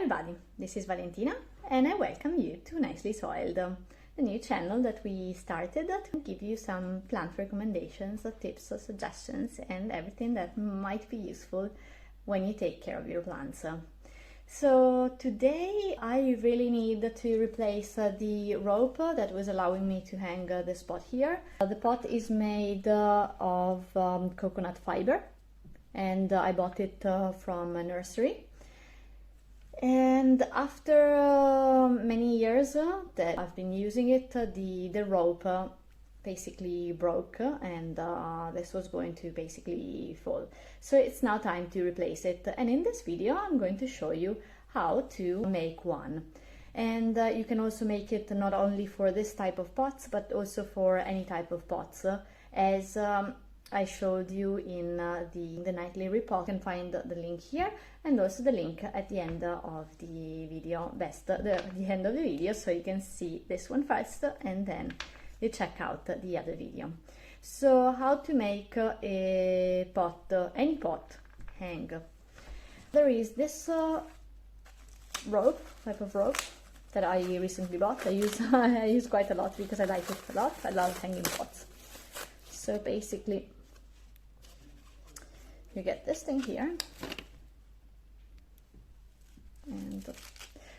everybody, this is Valentina and I welcome you to Nicely Soiled, the new channel that we started to give you some plant recommendations, tips, suggestions and everything that might be useful when you take care of your plants. So today I really need to replace the rope that was allowing me to hang this pot here. The pot is made of coconut fiber and I bought it from a nursery. And after many years that I've been using it, the rope basically broke and this was going to basically fall. So it's now time to replace it, and in this video I'm going to show you how to make one. And you can also make it not only for this type of pots but also for any type of pots, as I showed you in the nightly report. You can find the link here and also the link at the end of the video, the end of the video, so you can see this one first and then you check out the other video. So how to make a pot, any pot, hang. There is this type of rope that I recently bought. I use quite a lot because I like it a lot. I love hanging pots. So basically you get this thing here, and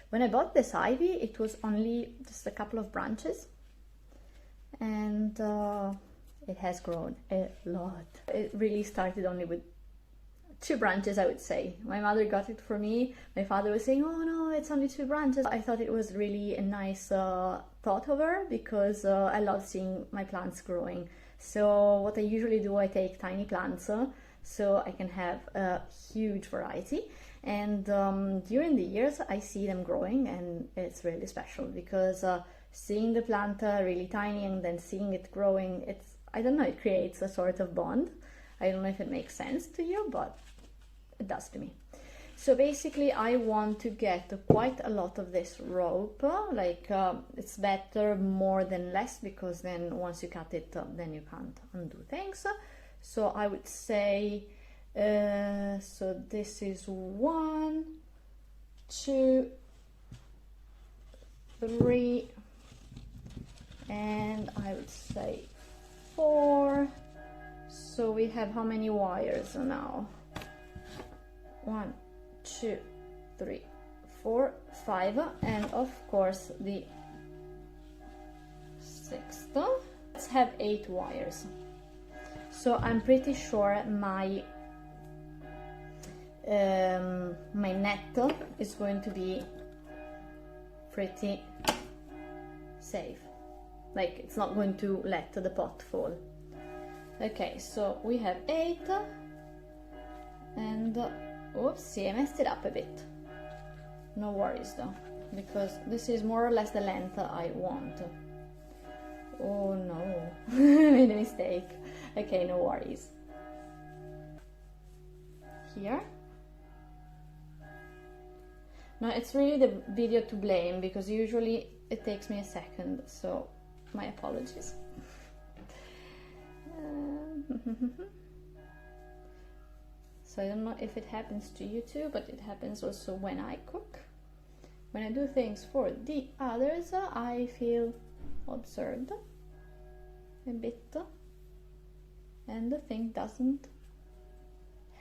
when I bought this ivy it was only just a couple of branches, and it has grown a lot. It really started only with 2 branches, I would say. My mother got it for me. My father was saying, oh no, it's only 2 branches. I thought it was really a nice thought of her, because I love seeing my plants growing. So what I usually do, I take tiny plants so I can have a huge variety, and during the years I see them growing, and it's really special because seeing the plant really tiny and then seeing it growing, I don't know, it creates a sort of bond. I don't know if it makes sense to you, but it does to me. So basically I want to get quite a lot of this rope, it's better more than less, because then once you cut it then you can't undo things. So I would say, so this is 1, 2, 3, and I would say 4. So we have how many wires now? 1, 2, 3, 4, 5, and of course the 6th. Let's have 8 wires. So I'm pretty sure my my net is going to be pretty safe. Like, it's not going to let the pot fall. Okay, so we have 8, and oopsie, I messed it up a bit. No worries though, because this is more or less the length I want. Oh no, made a mistake. Okay, no worries. Here. Now it's really the video to blame, because usually it takes me a second, so my apologies. So I don't know if it happens to you too, but it happens also when I cook. When I do things for the others, I feel observed a bit, and the thing doesn't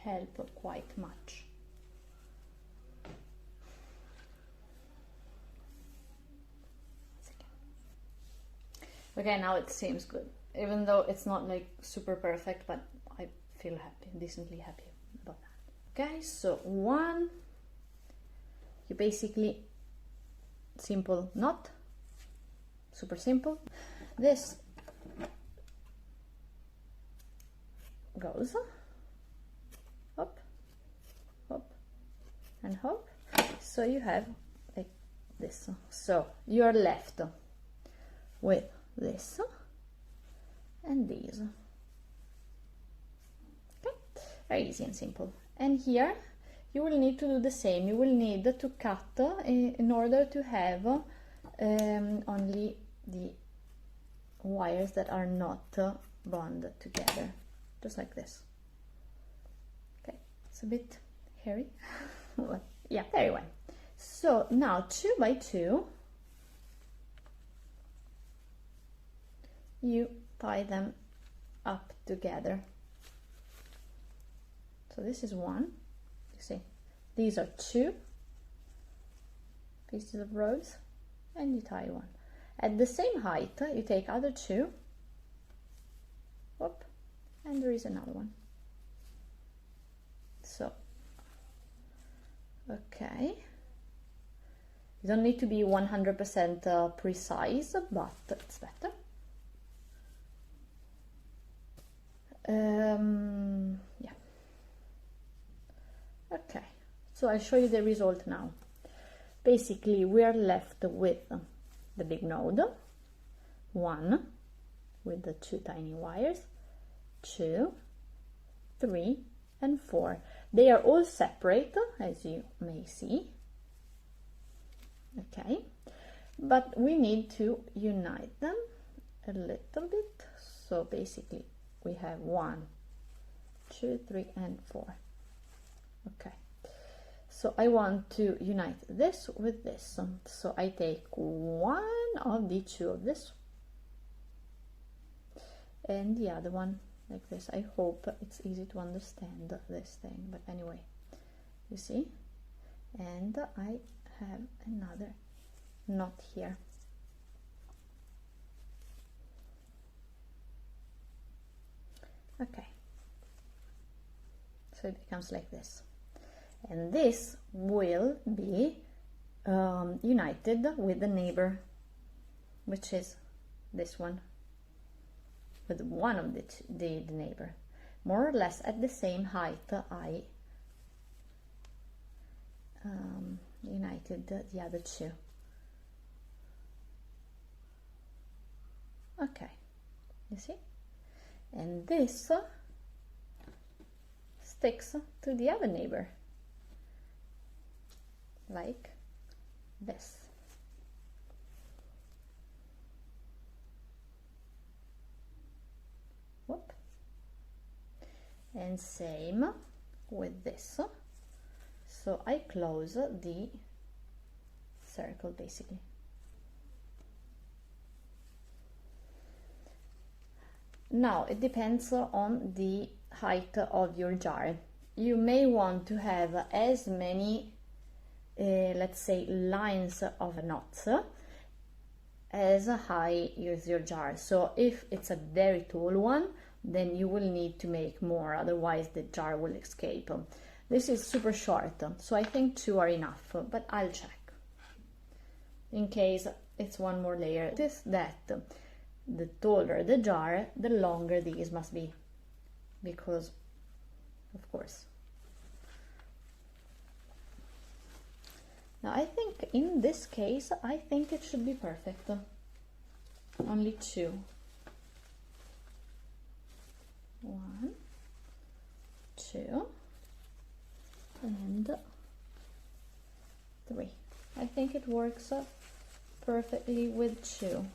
help quite much. Okay, now it seems good, even though it's not like super perfect, but I feel happy, decently happy about that. Okay, so 1, you basically, simple knot, super simple. This goes up, up, and up. So you have like this. So you are left with this and these. Okay, very easy and simple. And here you will need to do the same. You will need to cut in order to have only the wires that are not bonded together, just like this. Okay, it's a bit hairy. But yeah, very well. So now 2 by 2, you tie them up together. So this is one, you see, these are 2 pieces of rose, and you tie one. At the same height, you take other 2, whoop, and there is another one. So, okay. You don't need to be 100% precise, but it's better. Yeah. Okay, so I'll show you the result now. Basically, we are left with the big node, 1 with the 2 tiny wires, 2, 3, and 4. They are all separate, as you may see. Okay, but we need to unite them a little bit. So basically, we have 1, 2, 3, and 4. Okay, so I want to unite this with this. So I take one of the 2 of this and the other one like this. I hope it's easy to understand this thing, but anyway, you see, and I have another knot here. Okay, so it becomes like this, and this will be united with the neighbor, which is this one, with one of the neighbor, more or less at the same height. I united the other 2. Okay, you see, and this sticks to the other neighbor like this. Whoop. And same with this. So I close the circle basically. Now it depends on the height of your jar. You may want to have as many let's say lines of knots as high as your jar. So if it's a very tall one, then you will need to make more, otherwise the jar will escape. This is super short, so I think 2 are enough, but I'll check in case it's one more layer. It is that the taller the jar, the longer these must be, because of course. Now I think in this case, I think it should be perfect. Only 2. 1, 2, and 3. I think it works perfectly with 2.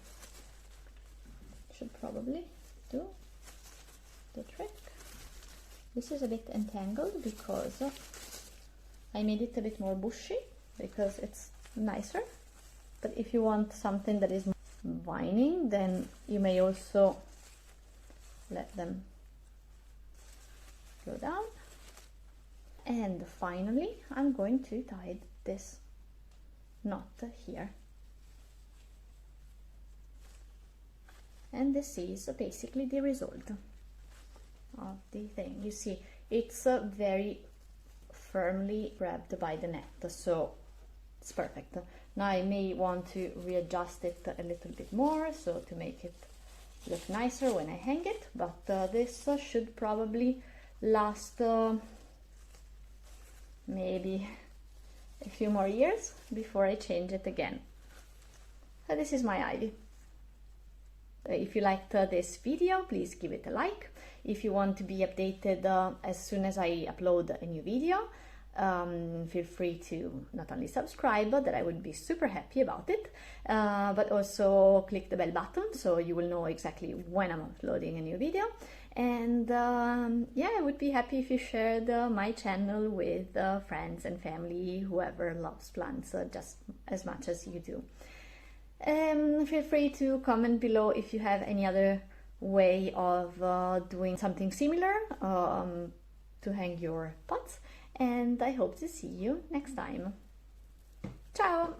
Should probably do the trick. This is a bit entangled because I made it a bit more bushy, because it's nicer. But if you want something that is vining, then you may also let them go down. And finally, I'm going to tie this knot here. And this is basically the result of the thing. You see, it's very firmly grabbed by the net, so it's perfect. Now I may want to readjust it a little bit more, so to make it look nicer when I hang it, but this should probably last maybe a few more years before I change it again. So this is my idea. If you liked this video, please give it a like. If you want to be updated as soon as I upload a new video, feel free to not only subscribe, that I would be super happy about it, but also click the bell button so you will know exactly when I'm uploading a new video. And yeah, I would be happy if you shared my channel with friends and family, whoever loves plants just as much as you do. Feel free to comment below if you have any other way of doing something similar to hang your pots, and I hope to see you next time. Ciao!